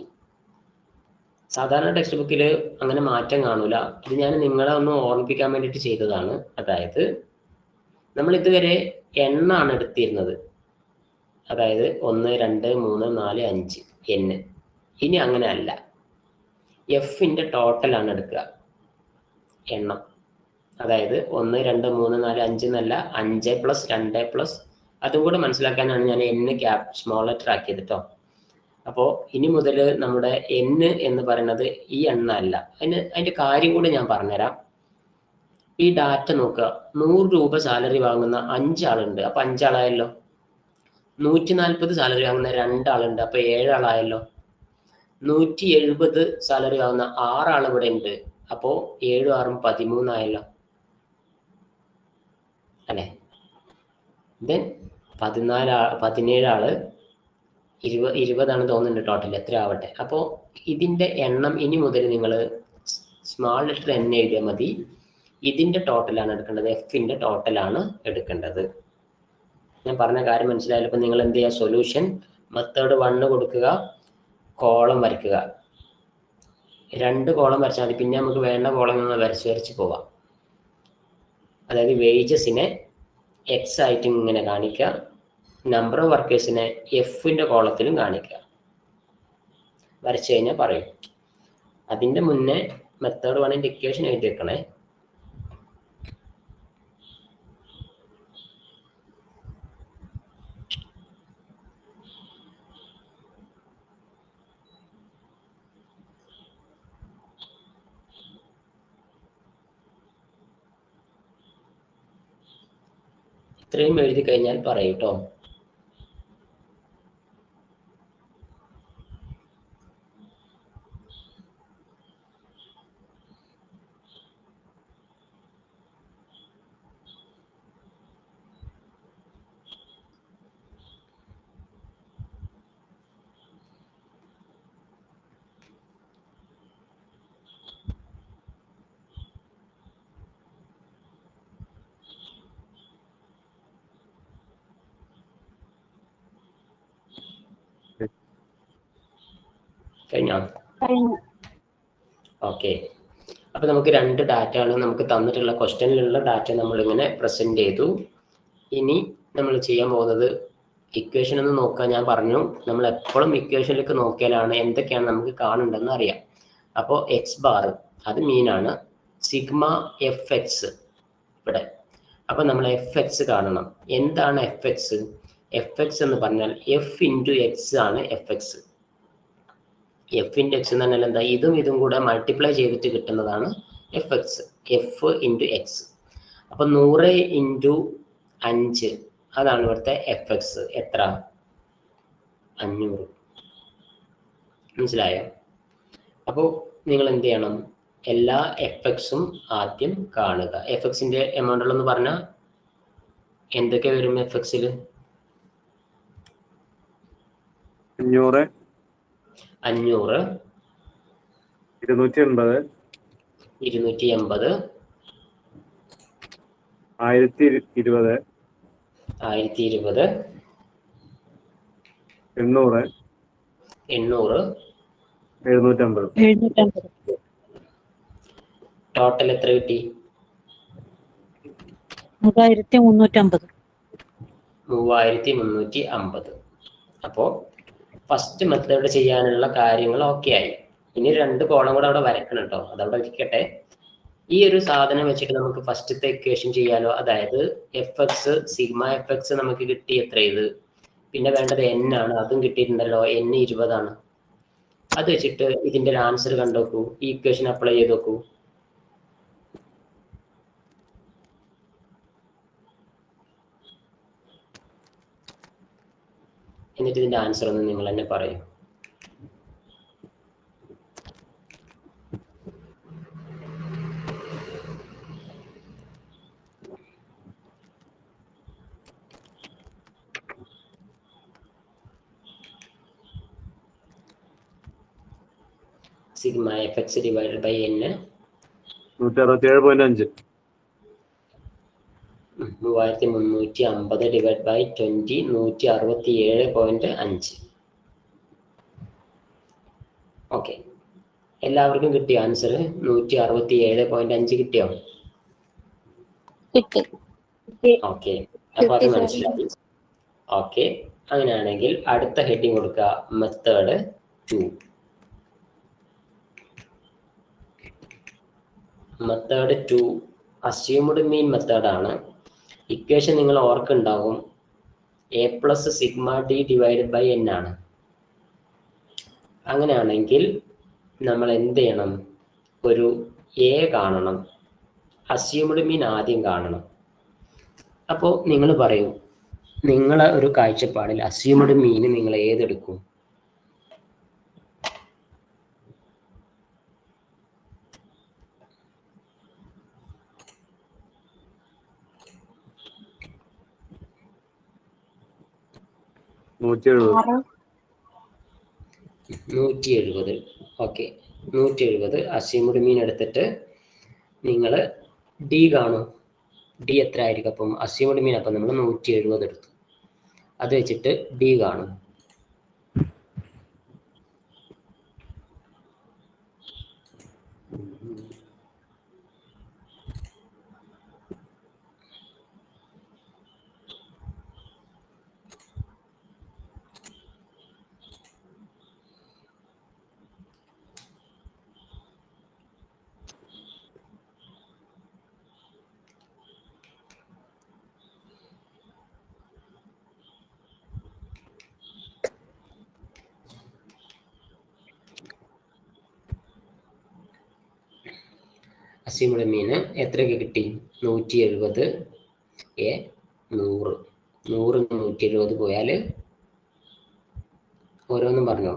Speaker 1: സാധാരണ ടെക്സ്റ്റ് ബുക്കിൽ അങ്ങനെ മാറ്റം കാണൂല. ഇത് ഞാൻ നിങ്ങളെ ഒന്ന് ഓർമ്മിപ്പിക്കാൻ വേണ്ടിയിട്ട് ചെയ്തതാണ്. അതായത് നമ്മൾ ഇതുവരെ എണ്ണാണ് എടുത്തിരുന്നത്, അതായത് 1, 2, 3, 4, 5 എൻ. ഇനി അങ്ങനെ അല്ല, എഫിന്റെ ടോട്ടലാണ് എടുക്കുക, എണ്ണം. അതായത് 1, 2, 3, 4, 5 എന്നല്ല, 5 പ്ലസ് 2 പ്ലസ്, അതും കൂടെ മനസ്സിലാക്കാനാണ് ഞാൻ എന്ന് സ്മോൾ ലെറ്റർ ആക്കിയത് കേട്ടോ. അപ്പോൾ ഇനി മുതൽ നമ്മുടെ എൻ എന്ന് പറയുന്നത് ഈ എണ്ണ അല്ല. അതിന്റെ കാര്യം കൂടെ ഞാൻ പറഞ്ഞുതരാം. ഈ ഡാറ്റ നോക്കുക. 100 രൂപ സാലറി വാങ്ങുന്ന 5 ആളുണ്ട്, അപ്പൊ 5 ആളായല്ലോ. 140 സാലറി വാങ്ങുന്ന 2 ആളുണ്ട്, അപ്പൊ 7 ആളായല്ലോ. 170 സാലറി വാങ്ങുന്ന 6 ആൾ ഇവിടെ ഉണ്ട്, അപ്പോ 7, 6, 13 ആയല്ലോ അല്ലെ. ദെൻ 17 ആള് 20 തോന്നുന്നുണ്ട് ടോട്ടൽ, എത്ര ആവട്ടെ. അപ്പോൾ ഇതിന്റെ എണ്ണം ഇനി മുതൽ നിങ്ങൾ സ്മാൾ ലെറ്റർ എൻ എഴുതിയാൽ മതി. ഇതിന്റെ ടോട്ടലാണ് എടുക്കേണ്ടത്, എഫിന്റെ ടോട്ടലാണ് എടുക്കേണ്ടത്. ഞാൻ പറഞ്ഞ കാര്യം മനസ്സിലായാലും ഇപ്പം നിങ്ങൾ എന്ത് ചെയ്യുക, സൊല്യൂഷൻ മെത്തേഡ് 1 കൊടുക്കുക, കോളം വരയ്ക്കുക. 2 കോളം വരച്ചാൽ മതി, പിന്നെ നമുക്ക് വേണ്ട കോളം നമ്മൾ വരച്ച് പോവാം. അതായത് വേജസിനെ എക്സ് ആയിട്ട് ഇങ്ങനെ കാണിക്കുക, നമ്പർ ഓഫ് വർക്കേഴ്സിനെ എഫിന്റെ കോളത്തിലും കാണിക്കുക. വരച്ചു കഴിഞ്ഞാൽ പറയും. അതിന്റെ മുന്നേ മെത്തേഡ് 1 ഇക്വേഷൻ എഴുതി വെക്കണേ. ഇത്രയും എഴുതി കഴിഞ്ഞാൽ പറയൂ കേട്ടോ. കഴിഞ്ഞോ?
Speaker 2: കഴിഞ്ഞു.
Speaker 1: ഓക്കെ. അപ്പോൾ നമുക്ക് 2 ഡാറ്റയാണ് നമുക്ക് തന്നിട്ടുള്ള ക്വസ്റ്റ്യനിലുള്ള ഡാറ്റ നമ്മളിങ്ങനെ പ്രസന്റ് ചെയ്തു. ഇനി നമ്മൾ ചെയ്യാൻ പോകുന്നത് ഇക്വേഷൻ ഒന്ന് നോക്കാൻ. ഞാൻ പറഞ്ഞു നമ്മൾ എപ്പോഴും ഇക്വേഷനിലേക്ക് നോക്കിയാലാണ് എന്തൊക്കെയാണ് നമുക്ക് കാണേണ്ടതെന്ന് അറിയാം. അപ്പോൾ എക്സ് ബാർ അത് മീനാണ്, സിഗ്മ എഫ് എക്സ് ഇവിടെ. അപ്പോൾ നമ്മൾ എഫ് എക്സ് കാണണം. എന്താണ് എഫ് എക്സ്? എഫ് എക്സ് എന്ന് പറഞ്ഞാൽ എഫ് ഇൻറ്റു എക്സ് ആണ് F X. F into X എന്ന് പറഞ്ഞാൽ എന്താ? ഇതും കൂടെ മൾട്ടിപ്ലൈ ചെയ്തിട്ട് കിട്ടുന്നതാണ് F X, F into X. അപ്പം 100 ഇൻറ്റു 5 അതാണ് ഇവിടുത്തെ എഫ് എക്സ്. എത്ര? 500. മനസ്സിലായോ? അപ്പോൾ നിങ്ങൾ എന്ത് ചെയ്യണം? എല്ലാ എഫ് എക്സും ആദ്യം കാണുക. എഫ് എക്സിൻ്റെ എമൗണ്ടുകളെന്ന് പറഞ്ഞാൽ എന്തൊക്കെ വരും എഫ് എക്സിൽ?
Speaker 5: 500,
Speaker 1: 500,
Speaker 5: 280,
Speaker 1: 280,
Speaker 5: 1020,
Speaker 1: 1020,
Speaker 5: 800,
Speaker 1: 800,
Speaker 5: 750.
Speaker 1: ടോട്ടൽ എത്ര കിട്ടി?
Speaker 4: 3350.
Speaker 1: 3350. അപ്പോൾ ഫസ്റ്റ് മെത്തേഡ് ചെയ്യാനുള്ള കാര്യങ്ങൾ ഓക്കെ ആയി. ഇനി 2 കോളം കൂടെ അവിടെ വരക്കണം കേട്ടോ, അതവിടെ ഇരിക്കട്ടെ. ഈ ഒരു സാധനം വെച്ചിട്ട് നമുക്ക് ഫസ്റ്റത്തെ ഇക്വേഷൻ ചെയ്യാലോ. അതായത് F X, sigma F X നമുക്ക് കിട്ടി. എത്ര ഇത്? പിന്നെ വേണ്ടത് എൻ ആണ്, അതും കിട്ടിയിട്ടുണ്ടല്ലോ. എൻ 20 ആണ്. അത് വെച്ചിട്ട് ഇതിന്റെ ഒരു ആൻസർ കണ്ടോക്കൂ, ഈ ഇക്വേഷൻ അപ്ലൈ ചെയ്ത് നോക്കൂ. എന്നിട്ട് ഇതിന്റെ ആൻസർ ഒന്ന് നിങ്ങൾ തന്നെ പറയും. Sigma F x divided by n
Speaker 5: 167.5.
Speaker 1: 3350 divide by 20 167.5. Okay, എല്ലാവർക്കും കിട്ടിയോ ആൻസർ? 167.5 കിട്ടിയോ?
Speaker 2: കിട്ടി.
Speaker 1: ഓക്കെ, അപ്പൊ അത് മനസ്സിലായി. ഓക്കെ, അങ്ങനെയാണെങ്കിൽ അടുത്ത ഹെഡിങ് കൊടുക്കുക, മെത്തേഡ് 2. മെത്തേഡ് 2 അസ്യൂംഡ് മീൻ മെത്തേഡാണ്. ഇക്വേഷൻ നിങ്ങൾ ഓർക്കുണ്ടാവും, A plus sigma D divided by N ആണ്. അങ്ങനെയാണെങ്കിൽ നമ്മൾ എന്ത് ചെയ്യണം? ഒരു എ കാണണം, അസ്യൂംഡ് മീൻ ആദ്യം കാണണം. അപ്പോൾ നിങ്ങൾ പറയൂ, നിങ്ങളെ ഒരു കാഴ്ചപ്പാടിൽ അസ്യൂംഡ് മീൻ നിങ്ങൾ ഏതെടുക്കും?
Speaker 5: നൂറ്റി
Speaker 1: 170. ഓക്കെ, 170 അസ്യൂംഡ് മീൻ എടുത്തിട്ട് നിങ്ങൾ ഡി കാണും. ഡി എത്ര ആയിരിക്കും? അപ്പം അസ്യൂംഡ് മീൻ അപ്പം നമ്മൾ 170 എടുത്തു. അത് വെച്ചിട്ട് ഡി കാണും. അസ്യൂംഡ് മീന് എത്രയൊക്കെ കിട്ടി? 170 100 100 170 പോയാൽ ഓരോന്നും പറഞ്ഞോ.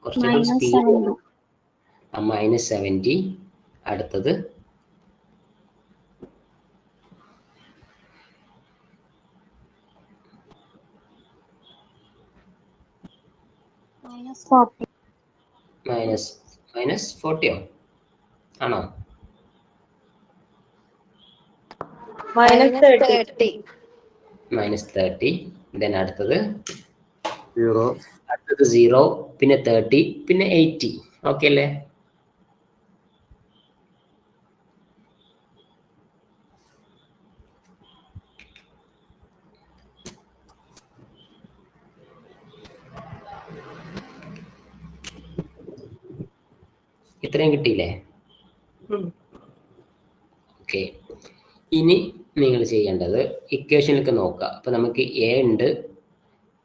Speaker 1: കുറച്ചുകൂടി സ്പീഡ്. -70. അടുത്തത് -40 ആണോ?
Speaker 3: -30.
Speaker 1: -30. ദെൻ അടുത്തത്
Speaker 5: 0.
Speaker 1: 0, പിന്നെ 30, പിന്നെ 80. ഓക്കെ അല്ലേ? ഇത്രയും കിട്ടിയില്ലേ? ഓക്കെ. ഇനി നിങ്ങൾ ചെയ്യേണ്ടത് ഇക്വേഷനിലേക്ക് നോക്കുക. അപ്പൊ നമുക്ക് എ ഉണ്ട്,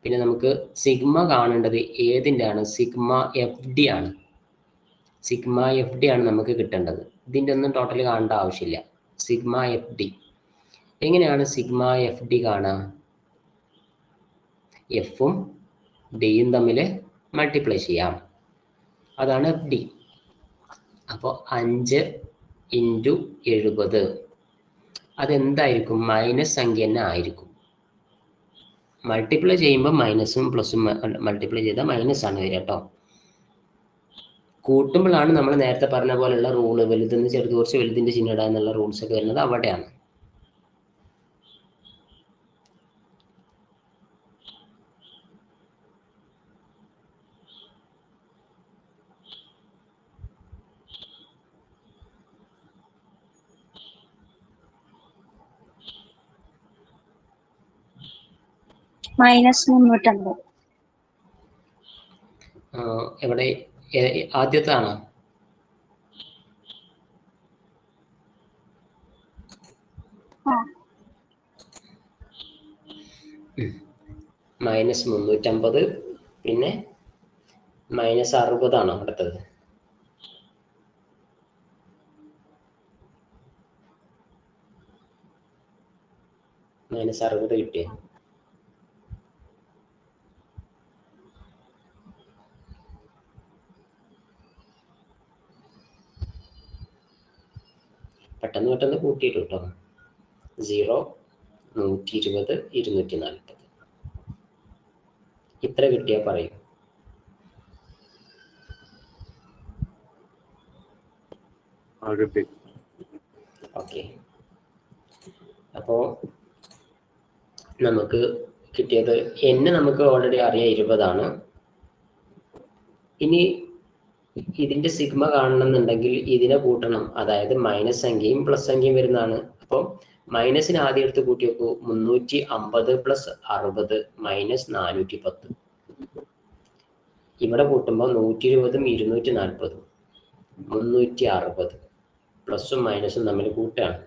Speaker 1: പിന്നെ നമുക്ക് സിഗ്മ കാണേണ്ടത് ഏതിൻ്റെ ആണ്? സിഗ്മ എഫ് ഡി ആണ്. സിഗ്മ എഫ് ഡി ആണ് നമുക്ക് കിട്ടേണ്ടത്. ഇതിൻ്റെ ഒന്നും ടോട്ടൽ കാണേണ്ട ആവശ്യമില്ല. സിഗ്മ എഫ് ഡി എങ്ങനെയാണ് സിഗ്മ എഫ് ഡി കാണുക? എഫും ഡിയും തമ്മിൽ മൾട്ടിപ്ലൈ ചെയ്യാം. അതാണ് എഫ് ഡി. അപ്പോൾ 5 × 70 അതെന്തായിരിക്കും? മൈനസ് സംഖ്യ തന്നെ ആയിരിക്കും. മൾട്ടിപ്ലൈ ചെയ്യുമ്പോൾ മൈനസും പ്ലസും മൾട്ടിപ്ലൈ ചെയ്താൽ മൈനസ് ആണ് വരിക കേട്ടോ. കൂട്ടുമ്പോഴാണ് നമ്മൾ നേരത്തെ പറഞ്ഞ പോലെയുള്ള റൂള്, വലുതെന്ന് ചെറുത് കുറച്ച് വലുതിൻ്റെ ചിഹ്നം ഇടുക എന്നുള്ള റൂൾസ് ഒക്കെ വരുന്നത് അവിടെയാണ്.
Speaker 2: -350.
Speaker 1: എവിടെ ആദ്യത്താണോ? -350, പിന്നെ -60 ആണോ അടുത്തത്? -60 കിട്ടിയ പെട്ടെന്ന് കൂട്ടിയിട്ട് കേട്ടോ. 0, 120, 240 ഇത്ര കിട്ടിയാൽ പറയും.
Speaker 5: കിട്ടി.
Speaker 1: ഓക്കെ. അപ്പോൾ നമുക്ക് കിട്ടിയത് n നമുക്ക് ഓൾറെഡി അറിയാം 20 ആണ്. ഇനി ഇതിന്റെ സിഗ്മ കാണണമെന്നുണ്ടെങ്കിൽ ഇതിനെ കൂട്ടണം. അതായത് മൈനസ് സംഖ്യയും പ്ലസ് സംഖ്യയും വരുന്നതാണ്. അപ്പോൾ മൈനസിന് ആദ്യം എടുത്ത് കൂട്ടി വെക്കൂ. 350 + 60 -410. ഇവിടെ കൂട്ടുമ്പോൾ 120ഉം 240ഉം 360 പ്ലസും മൈനസും തമ്മിൽ കൂട്ടുകയാണ്.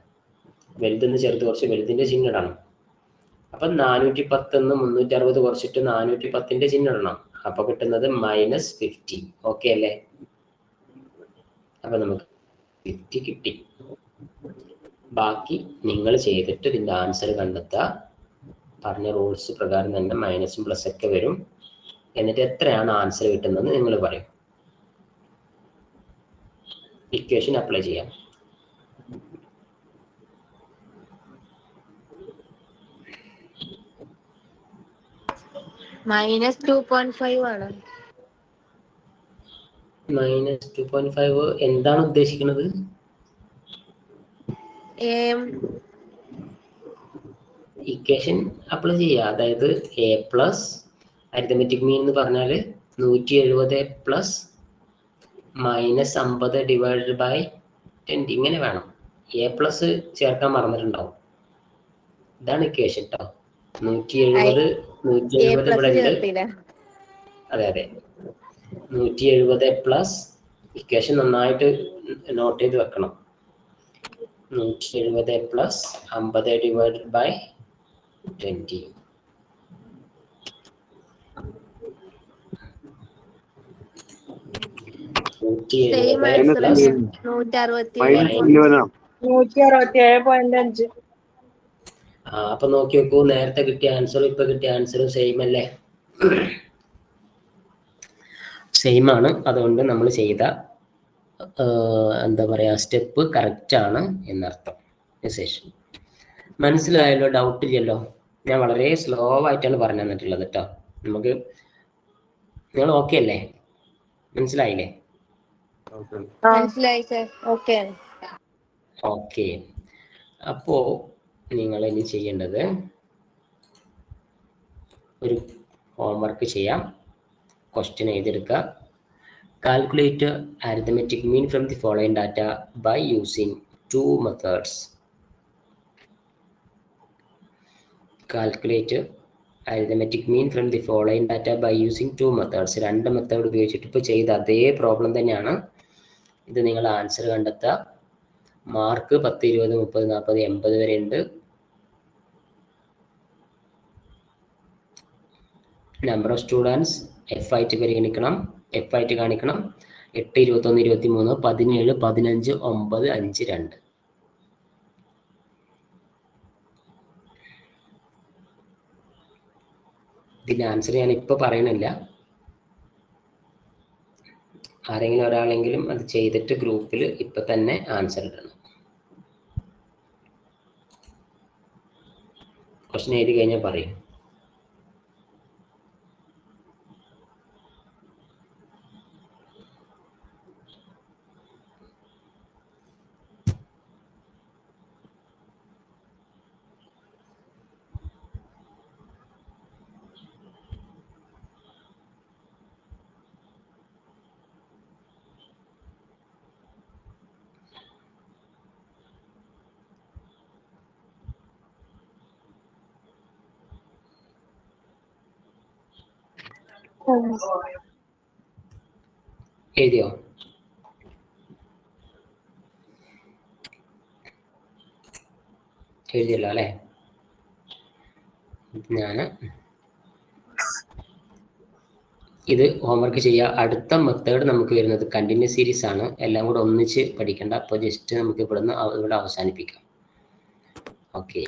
Speaker 1: വലുതെന്ന് ചെറുത് കുറച്ച് വലുതിന്റെ ചിഹ്നം ഇടണം. അപ്പം 410 360 കുറച്ചിട്ട് 410ന്റെ ചിഹ്നം ഇടണം. അപ്പൊ കിട്ടുന്നത് -50. ഓക്കെ അല്ലേ? അപ്പൊ നമുക്ക് 50 കിട്ടി. ബാക്കി നിങ്ങൾ ചെയ്തിട്ട് ഇതിന്റെ ആൻസർ കണ്ടെത്തുക. പറഞ്ഞ റൂൾസ് പ്രകാരം തന്നെ മൈനസും പ്ലസ് ഒക്കെ വരും. എന്നിട്ട് എത്രയാണ് ആൻസർ കിട്ടുന്നതെന്ന് നിങ്ങൾ പറയും. ഇക്വേഷൻ അപ്ലൈ ചെയ്യാം.
Speaker 6: -2.5 ആണ്.
Speaker 1: -2.5 എന്താണ് ഉദ്ദേശിക്കുന്നത്? ഇക്വേഷൻ അപ്ലൈ ചെയ്യുക. അതായത് എ പ്ലസ് അരിത്തമെറ്റിക് മീൻ എന്ന് പറഞ്ഞാൽ 170 പ്ലസ് -50 ഡിവൈഡഡ് ബൈ 20 ഇങ്ങനെ വേണം. എ പ്ലസ് ചേർക്കാൻ മറന്നിട്ടുണ്ടാവും. ഇതാണ് ഇക്വേഷൻ കേട്ടോ. 170 ഇവിടെ ഉണ്ട്. അതെ അതെ, 170 പ്ലസ് ഇക്വേഷൻ നന്നായിട്ട് നോട്ട് ചെയ്ത് വെക്കണം. 170 പ്ലസ് 50 ഡിവൈഡഡ് ബൈ 20.
Speaker 5: -11
Speaker 3: 167.5.
Speaker 1: അപ്പൊ നോക്കി നോക്കൂ, നേരത്തെ കിട്ടിയ ആൻസറും ഇപ്പൊ കിട്ടിയ ആൻസറും സെയിം അല്ലേ? സെയിം ആണ്. അതുകൊണ്ട് നമ്മൾ ചെയ്ത എന്താ പറയാ സ്റ്റെപ്പ് കറക്റ്റ് ആണ് എന്നർത്ഥം. ശേഷം മനസ്സിലായല്ലോ? ഡൗട്ട് ഇല്ലല്ലോ? ഞാൻ വളരെ സ്ലോ ആയിട്ടാണ് പറഞ്ഞു തന്നിട്ടുള്ളത് കേട്ടോ. നമുക്ക് നിങ്ങൾ ഓക്കെ അല്ലേ? മനസ്സിലായില്ലേ?
Speaker 6: മനസ്സിലായി സർ. ഓക്കെ.
Speaker 1: ഓക്കെ. അപ്പോ നിങ്ങൾ ഇനി ചെയ്യേണ്ടത് ഒരു ഹോംവർക്ക് ചെയ്യാം. ക്വസ്റ്റ്യൻ എഴുതിയെടുക്കുക. Calculate arithmetic mean from the following data by using two methods. Calculate arithmetic mean from the following data by using two methods. രണ്ട് മെത്തേഡ് ഉപയോഗിച്ചിട്ട് ഇപ്പോൾ ചെയ്ത അതേ പ്രോബ്ലം തന്നെയാണ് ഇത്. നിങ്ങൾ ആൻസർ കണ്ടെത്തുക. മാർക്ക് 10, 20, 30, 40, 80 വരെ ഉണ്ട്. നമ്പർ ഓഫ് സ്റ്റുഡൻസ് എഫ് ആയിട്ട് പരിഗണിക്കണം, എഫ് ആയിട്ട് കാണിക്കണം. 8, 21, 23, 17, 15, 9, 5, 2. ഇതിൻ്റെ ആൻസർ ഞാൻ ഇപ്പോൾ പറയണില്ല. ആരെങ്കിലും ഒരാളെങ്കിലും അത് ചെയ്തിട്ട് ഗ്രൂപ്പിൽ ഇപ്പം തന്നെ ആൻസർ ഇടണം. ക്വസ്റ്റ്യൻ എഴുതി കഴിഞ്ഞാൽ പറയും. എഴുതിയോ? എഴുതിയല്ലോ അല്ലേ? ഞാൻ ഇത് ഹോംവർക്ക് ചെയ്യുക. അടുത്ത മെത്തേഡ് നമുക്ക് വരുന്നത് കണ്ടിന്യൂസ് സീരീസ് ആണ്. എല്ലാം കൂടെ ഒന്നിച്ച് പഠിക്കേണ്ട. അപ്പോൾ ജസ്റ്റ് നമുക്ക് ഇവിടെ അവസാനിപ്പിക്കാം. ഓക്കെ.